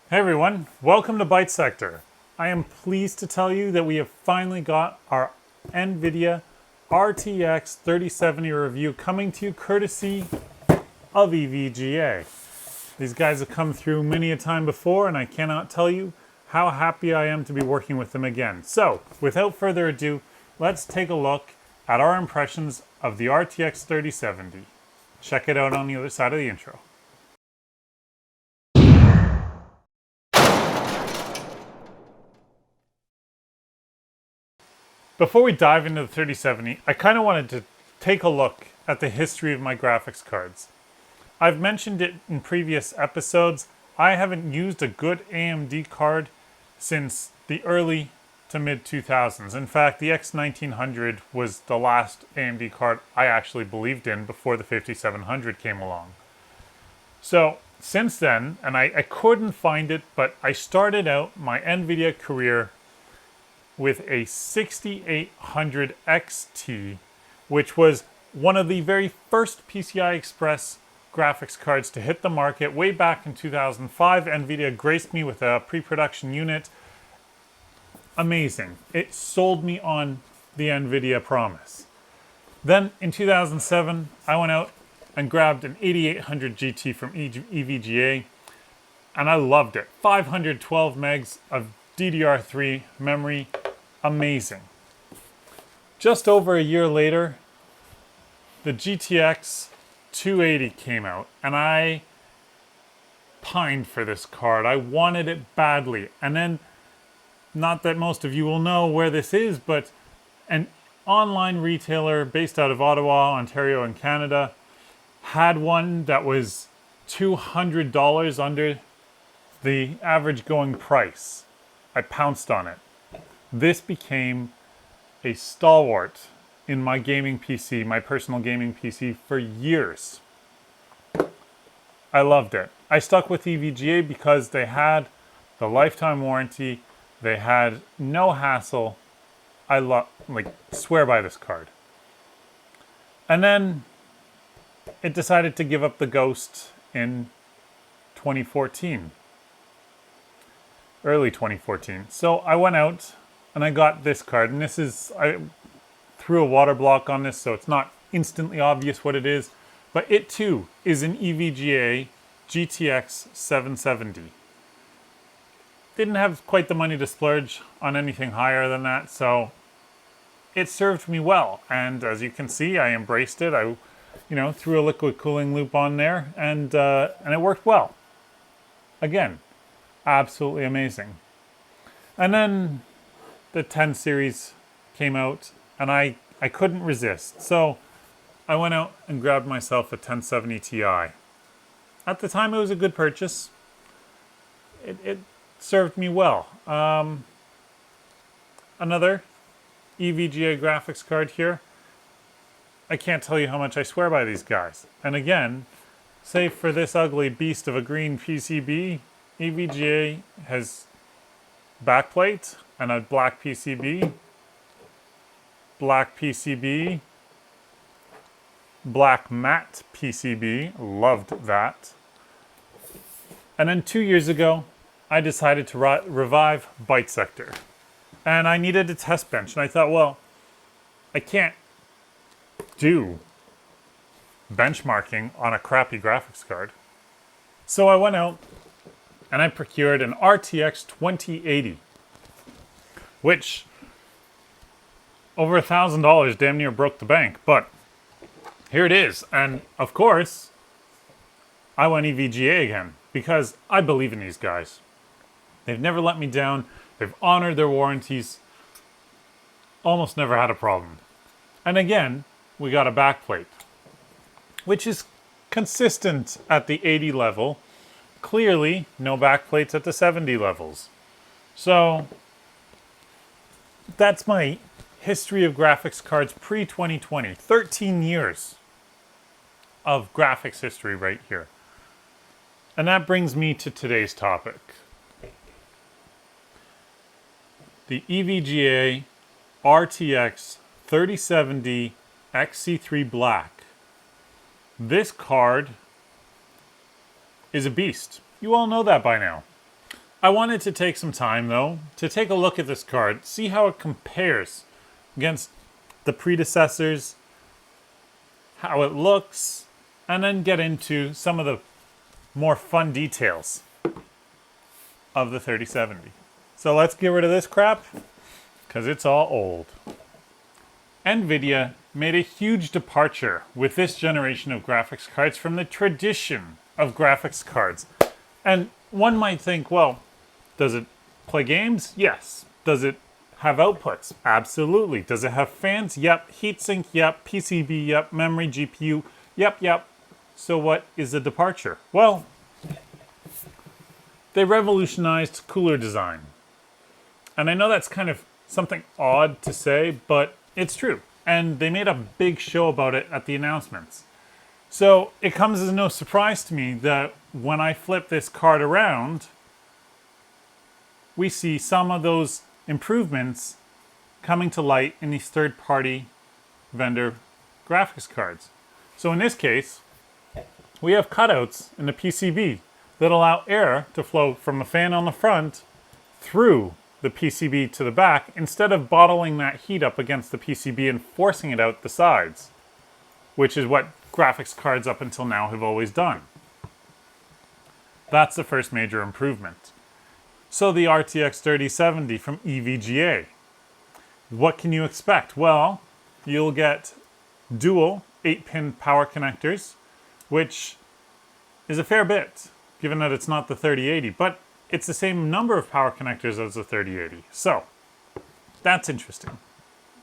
Hey everyone, welcome to Bytesector. I am pleased to tell you that we have finally got our NVIDIA RTX 3070 review coming to you courtesy of EVGA. These guys have come through many a time before and I cannot tell you how happy I am to be working with them again. So, without further ado, let's take a look at our impressions of the RTX 3070. Check it out on the other side of the intro. Before we dive into the 3070, I kind of wanted to take a look at the history of my graphics cards. I've mentioned it in previous episodes. I haven't used a good AMD card since the early to mid 2000s. In fact, the X1900 was the last AMD card I actually believed in before the 5700 came along. So since then, and I couldn't find it, but I started out my NVIDIA career with a 6800 XT, which was one of the very first PCI Express graphics cards to hit the market way back in 2005. NVIDIA graced me with a pre-production unit. Amazing. It sold me on the NVIDIA promise. Then in 2007, I went out and grabbed an 8800 GT from EVGA, and I loved it. 512 megs of DDR3 memory. Amazing. Just over a year later, the GTX 280 came out, and I pined for this card. I wanted it badly. And then, not that most of you will know where this is, but an online retailer based out of Ottawa, Ontario, and Canada had one that was $200 under the average going price. I pounced on it. This became a stalwart in my gaming PC, my personal gaming PC, for years. I loved it. I stuck with EVGA because they had the lifetime warranty. They had no hassle. I swear by this card. And then it decided to give up the ghost in 2014. Early 2014. So I went out and I got this card, and I threw a water block on this so it's not instantly obvious what it is, but it too is an EVGA GTX 770. Didn't have quite the money to splurge on anything higher than that, so it served me well, and as you can see, I embraced it. I threw a liquid cooling loop on there, and it worked well. Again, absolutely amazing. And then the 10 series came out, and I couldn't resist. So I went out and grabbed myself a 1070 Ti. At the time, it was a good purchase. It served me well. Another EVGA graphics card here. I can't tell you how much I swear by these guys. And again, save for this ugly beast of a green PCB, EVGA has backplate and a black PCB, black PCB, black matte PCB, loved that. And then 2 years ago, I decided to revive Bytesector. And I needed a test bench, and I thought, well, I can't do benchmarking on a crappy graphics card. So I went out and I procured an RTX 2080, which over $1,000 damn near broke the bank, but here it is. And of course, I went EVGA again because I believe in these guys. They've never let me down. They've honored their warranties. Almost never had a problem. And again, we got a backplate, which is consistent at the 80 level. Clearly, no backplates at the 70 levels. So that's my history of graphics cards pre-2020. 13 years of graphics history right here. And that brings me to today's topic. The EVGA RTX 3070 XC3 Black. This card is a beast. You all know that by now. I wanted to take some time though to take a look at this card, see how it compares against the predecessors, how it looks, and then get into some of the more fun details of the 3070. So let's get rid of this crap, because it's all old. NVIDIA made a huge departure with this generation of graphics cards from the tradition of graphics cards. And one might think, well, does it play games? Yes. Does it have outputs? Absolutely. Does it have fans? Yep. Heatsink? Yep. PCB? Yep. Memory? GPU? Yep. So what is the departure? Well, they revolutionized cooler design. And I know that's kind of something odd to say, but it's true. And they made a big show about it at the announcements. So it comes as no surprise to me that when I flip this card around, we see some of those improvements coming to light in these third-party vendor graphics cards. So in this case, we have cutouts in the PCB that allow air to flow from the fan on the front through the PCB to the back instead of bottling that heat up against the PCB and forcing it out the sides, which is what graphics cards up until now have always done. That's the first major improvement. So the RTX 3070 from EVGA. What can you expect? Well, you'll get dual 8-pin power connectors, which is a fair bit, given that it's not the 3080, but it's the same number of power connectors as the 3080. So, that's interesting.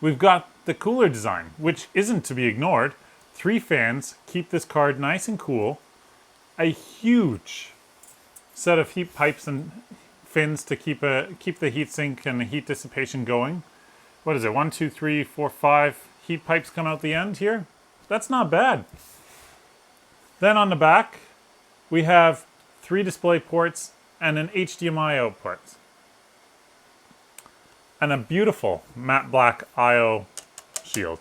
We've got the cooler design, which isn't to be ignored. 3 fans keep this card nice and cool. A huge set of heat pipes and fins to keep the heatsink and the heat dissipation going. What is it? 1, 2, 3, 4, 5 heat pipes come out the end here. That's not bad. Then on the back, we have 3 display ports and an HDMI output. And a beautiful matte black I/O shield.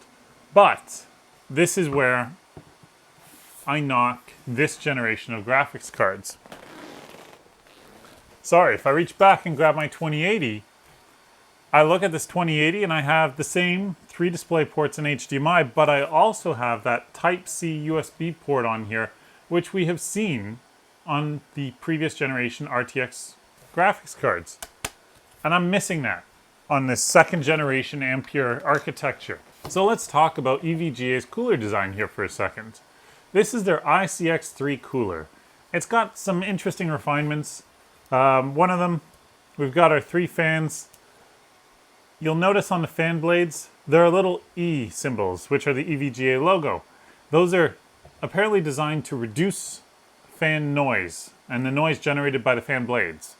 But this is where I knock this generation of graphics cards. Sorry, if I reach back and grab my 2080, I look at this 2080 and I have the same 3 display ports and HDMI, but I also have that Type-C USB port on here, which we have seen on the previous generation RTX graphics cards. And I'm missing that on this second generation Ampere architecture. So let's talk about EVGA's cooler design here for a second. This is their XC3 cooler. It's got some interesting refinements. One of them, we've got our 3 fans. You'll notice on the fan blades, there are little E symbols, which are the EVGA logo. Those are apparently designed to reduce fan noise and the noise generated by the fan blades.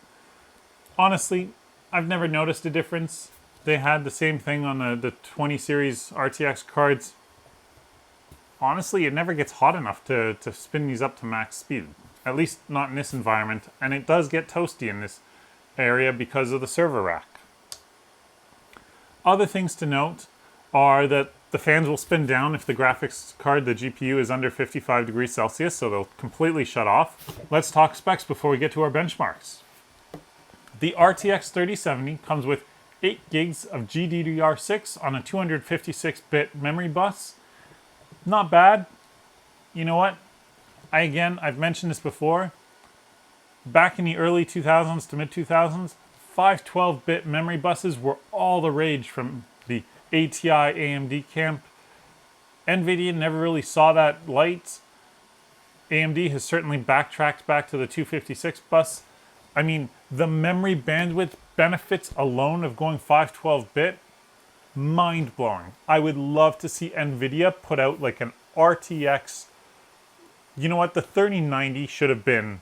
Honestly, I've never noticed a difference. They had the same thing on the 20 series RTX cards. Honestly, it never gets hot enough to spin these up to max speed. At least not in this environment. And it does get toasty in this area because of the server rack. Other things to note are that the fans will spin down if the graphics card, the GPU, is under 55 degrees Celsius, so they'll completely shut off. Let's talk specs before we get to our benchmarks. The RTX 3070 comes with 8 gigs of GDDR6 on a 256-bit memory bus. Not bad. You know what? I've mentioned this before. Back in the early 2000s to mid-2000s, 512-bit memory buses were all the rage from the ATI AMD camp. NVIDIA never really saw that light. AMD has certainly backtracked back to the 256 bus. I mean, the memory bandwidth benefits alone of going 512-bit, mind-blowing. I would love to see NVIDIA put out like an RTX. You know what? The 3090 should have been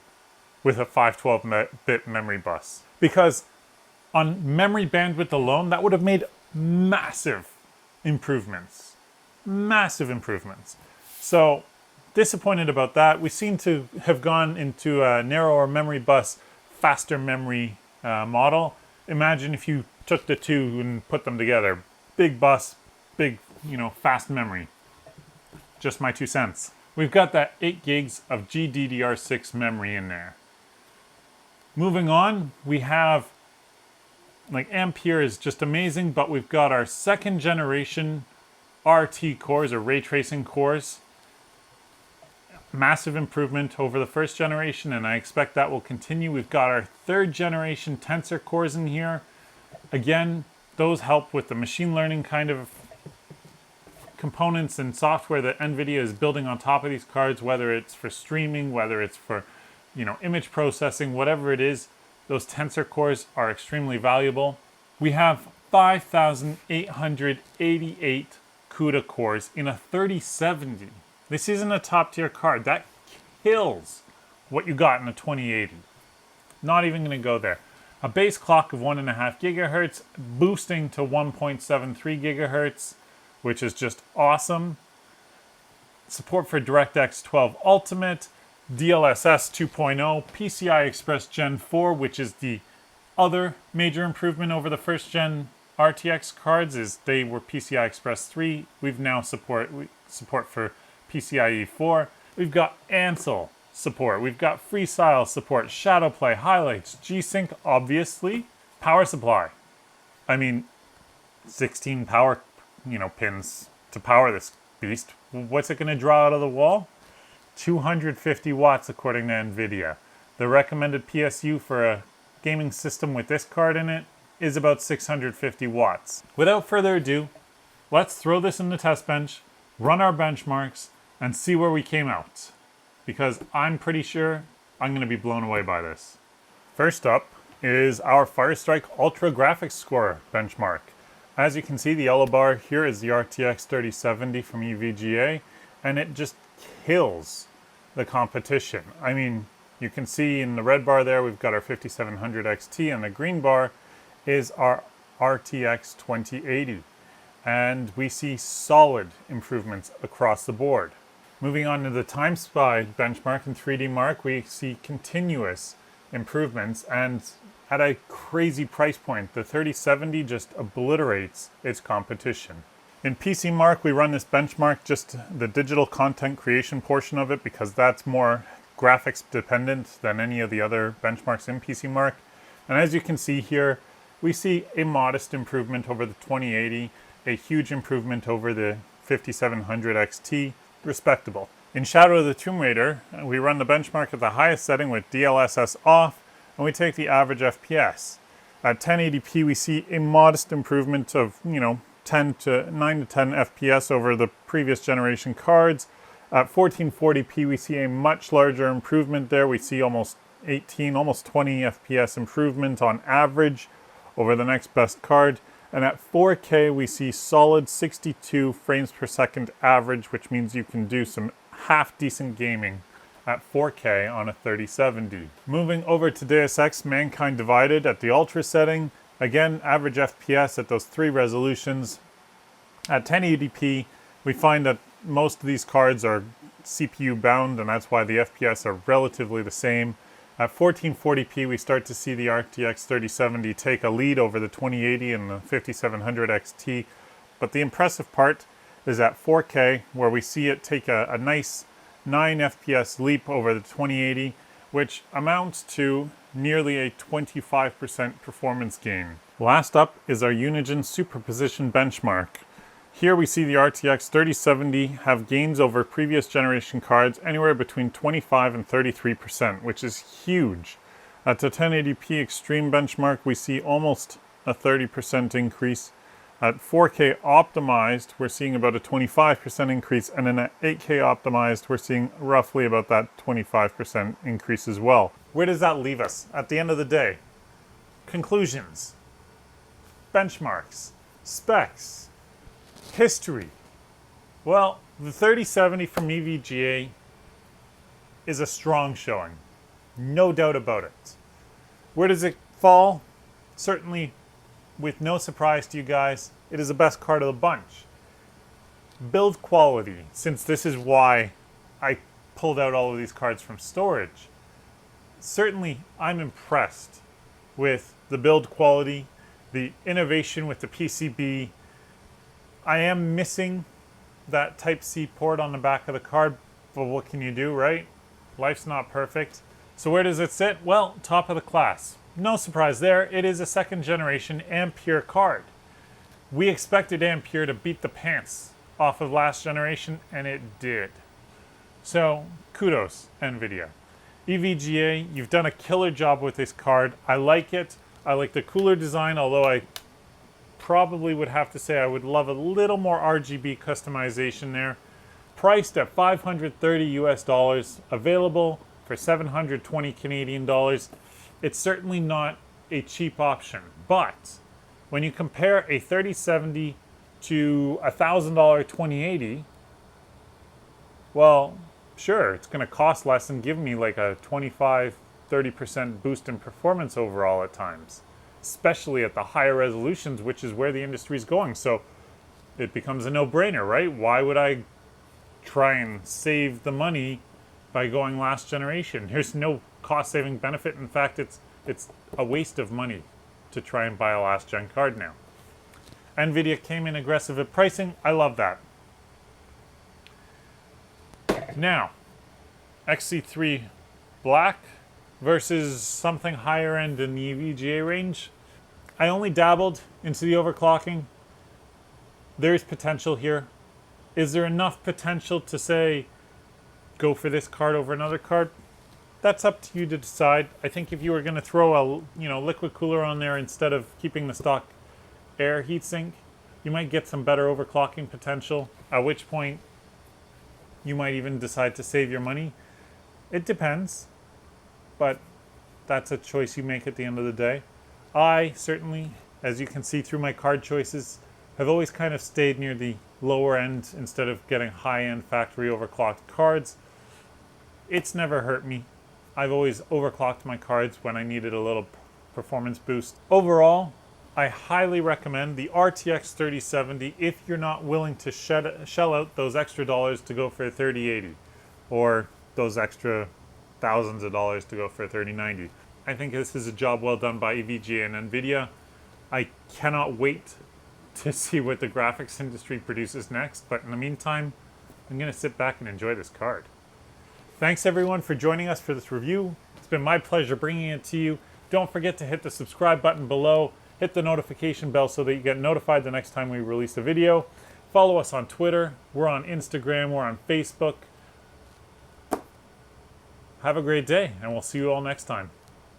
with a 512-bit memory bus. Because on memory bandwidth alone, that would have made massive improvements. Massive improvements. So, disappointed about that. We seem to have gone into a narrower memory bus, faster memory model. Imagine if you took the two and put them together. Big bus, big, fast memory. Just my 2 cents. We've got that 8 gigs of GDDR6 memory in there. Moving on, we have, like, Ampere is just amazing, but we've got our second generation RT cores, or ray tracing cores. Massive improvement over the first generation, and I expect that will continue. We've got our third generation tensor cores in here. Again, those help with the machine learning kind of components and software that NVIDIA is building on top of these cards, whether it's for streaming, whether it's for, image processing, whatever it is. Those tensor cores are extremely valuable. We have 5,888 CUDA cores in a 3070. This isn't a top tier card. That kills what you got in a 2080. Not even going to go there. A base clock of 1.5 gigahertz, boosting to 1.73 gigahertz, which is just awesome. Support for DirectX 12 Ultimate, DLSS 2.0, PCI Express Gen 4, which is the other major improvement over the first gen RTX cards, is they were PCI Express 3. We've now support for PCIe 4. We've got Ansel support. We've got Freestyle support, Shadowplay, Highlights, G-Sync, obviously. Power supply. I mean, 16 power, pins to power this beast. What's it going to draw out of the wall? 250 watts according to NVIDIA. The recommended PSU for a gaming system with this card in it is about 650 watts. Without further ado, let's throw this in the test bench, run our benchmarks, and see where we came out. Because I'm pretty sure I'm going to be blown away by this. First up is our Firestrike Ultra Graphics Score benchmark. As you can see, the yellow bar here is the RTX 3070 from EVGA, and it just kills the competition. I mean, you can see in the red bar there, we've got our 5700 XT, and the green bar is our RTX 2080. And we see solid improvements across the board. Moving on to the TimeSpy benchmark in 3D Mark, we see continuous improvements, and at a crazy price point, the 3070 just obliterates its competition. In PC Mark, we run this benchmark, just the digital content creation portion of it, because that's more graphics dependent than any of the other benchmarks in PC Mark. And as you can see here, we see a modest improvement over the 2080, a huge improvement over the 5700 XT, respectable. In Shadow of the Tomb Raider, we run the benchmark at the highest setting with DLSS off, and we take the average FPS. At 1080p, we see a modest improvement of, 9 to 10 FPS over the previous generation cards. At 1440p, we see a much larger improvement there. We see almost 18, almost 20 FPS improvement on average over the next best card. And at 4K, we see solid 62 frames per second average, which means you can do some half-decent gaming at 4K on a 3070. Moving over to Deus Ex Mankind Divided at the Ultra setting. Again, average FPS at those 3 resolutions. At 1080p, we find that most of these cards are CPU bound, and that's why the FPS are relatively the same. At 1440p, we start to see the RTX 3070 take a lead over the 2080 and the 5700 XT. But the impressive part is at 4K, where we see it take a nice 9 FPS leap over the 2080, which amounts to nearly a 25% performance gain. Last up is our Unigen Superposition benchmark. Here we see the RTX 3070 have gains over previous generation cards anywhere between 25 and 33%, which is huge. At the 1080p Extreme benchmark, we see almost a 30% increase. At 4K optimized, we're seeing about a 25% increase, and then at 8K optimized, we're seeing roughly about that 25% increase as well. Where does that leave us at the end of the day? Conclusions, benchmarks, specs, history. Well, the 3070 from EVGA is a strong showing. No doubt about it. Where does it fall? Certainly, with no surprise to you guys, it is the best card of the bunch. Build quality, since this is why I pulled out all of these cards from storage. Certainly, I'm impressed with the build quality, the innovation with the PCB. I am missing that Type-C port on the back of the card, but what can you do, right? Life's not perfect. So where does it sit? Well, top of the class. No surprise there, it is a second generation Ampere card. We expected Ampere to beat the pants off of last generation, and it did. So kudos, NVIDIA. EVGA, you've done a killer job with this card. I like it. I like the cooler design, although I probably would have to say I would love a little more RGB customization there. Priced at 530 US dollars, available for 720 Canadian dollars. It's certainly not a cheap option, but when you compare a 3070 to a $1,000 2080, well, sure, it's going to cost less and give me like a 25-30% boost in performance overall at times, especially at the higher resolutions, which is where the industry is going. So it becomes a no-brainer, right? Why would I try and save the money by going last generation? There's no cost-saving benefit. In fact, it's a waste of money to try and buy a last-gen card now. NVIDIA came in aggressive at pricing. I love that. Now, XC3 Black versus something higher end in the EVGA range. I only dabbled into the overclocking. There's potential here. Is there enough potential to say, go for this card over another card? That's up to you to decide. I think if you were going to throw a liquid cooler on there instead of keeping the stock air heatsink, you might get some better overclocking potential, at which point you might even decide to save your money. It depends, but that's a choice you make at the end of the day. I certainly, as you can see through my card choices, have always kind of stayed near the lower end instead of getting high-end factory overclocked cards. It's never hurt me. I've always overclocked my cards when I needed a little performance boost. Overall, I highly recommend the RTX 3070 if you're not willing to shell out those extra dollars to go for a 3080, or those extra thousands of dollars to go for a 3090. I think this is a job well done by EVGA and NVIDIA. I cannot wait to see what the graphics industry produces next, but in the meantime, I'm going to sit back and enjoy this card. Thanks everyone for joining us for this review. It's been my pleasure bringing it to you. Don't forget to hit the subscribe button below. Hit the notification bell so that you get notified the next time we release a video. Follow us on Twitter. We're on Instagram. We're on Facebook. Have a great day, and we'll see you all next time.